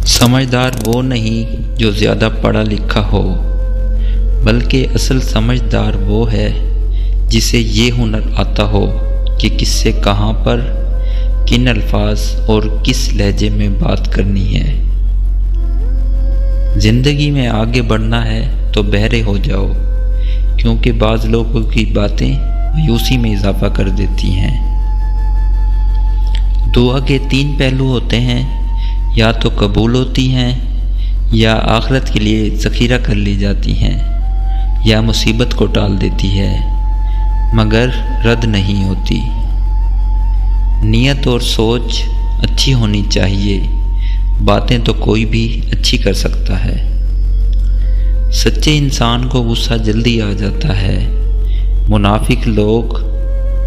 समझदार वो नहीं जो ज़्यादा पढ़ा लिखा हो, बल्कि असल समझदार वो है जिसे ये हुनर आता हो कि किससे कहाँ पर, किन अल्फाज और किस लहजे में बात करनी है। ज़िंदगी में आगे बढ़ना है तो बहरे हो जाओ, क्योंकि बाज़ लोगों की बातें मायूसी में इजाफा कर देती हैं। दुआ के 3 पहलू होते हैं, या तो कबूल होती हैं, या आखिरत के लिए ज़ख़ीरा कर ली जाती हैं, या मुसीबत को टाल देती है मगर रद्द नहीं होती। नीयत और सोच अच्छी होनी चाहिए, बातें तो कोई भी अच्छी कर सकता है। सच्चे इंसान को गुस्सा जल्दी आ जाता है, मुनाफिक लोग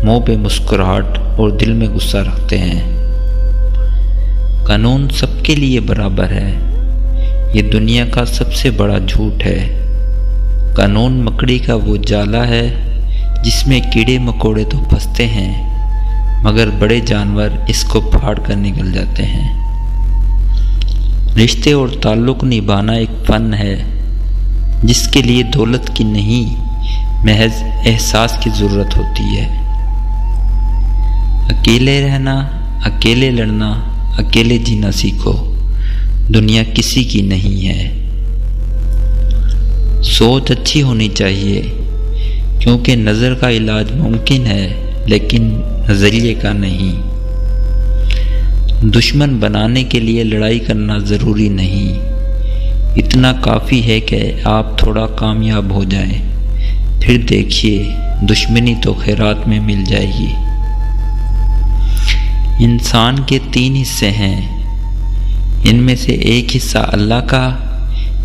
मुंह पे मुस्कुराहट और दिल में गुस्सा रखते हैं। कानून सबके लिए बराबर है, ये दुनिया का सबसे बड़ा झूठ है। कानून मकड़ी का वो जाला है जिसमें कीड़े मकोड़े तो फंसते हैं, मगर बड़े जानवर इसको फाड़ कर निकल जाते हैं। रिश्ते और ताल्लुक़ निभाना एक फ़न है, जिसके लिए दौलत की नहीं महज एहसास की ज़रूरत होती है। अकेले रहना, अकेले लड़ना, अकेले जीना सीखो, दुनिया किसी की नहीं है। सोच अच्छी होनी चाहिए, क्योंकि नज़र का इलाज मुमकिन है लेकिन नज़रिए का नहीं। दुश्मन बनाने के लिए लड़ाई करना ज़रूरी नहीं, इतना काफ़ी है कि आप थोड़ा कामयाब हो जाएं, फिर देखिए दुश्मनी तो खैरात में मिल जाएगी। इंसान के 3 हिस्से हैं, इनमें से एक हिस्सा अल्लाह का,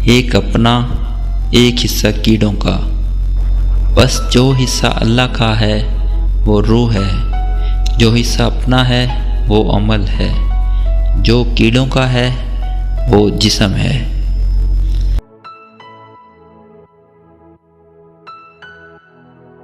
एक अपना, एक हिस्सा कीड़ों का। बस जो हिस्सा अल्लाह का है वो रूह है, जो हिस्सा अपना है वो अमल है, जो कीड़ों का है वो जिस्म है।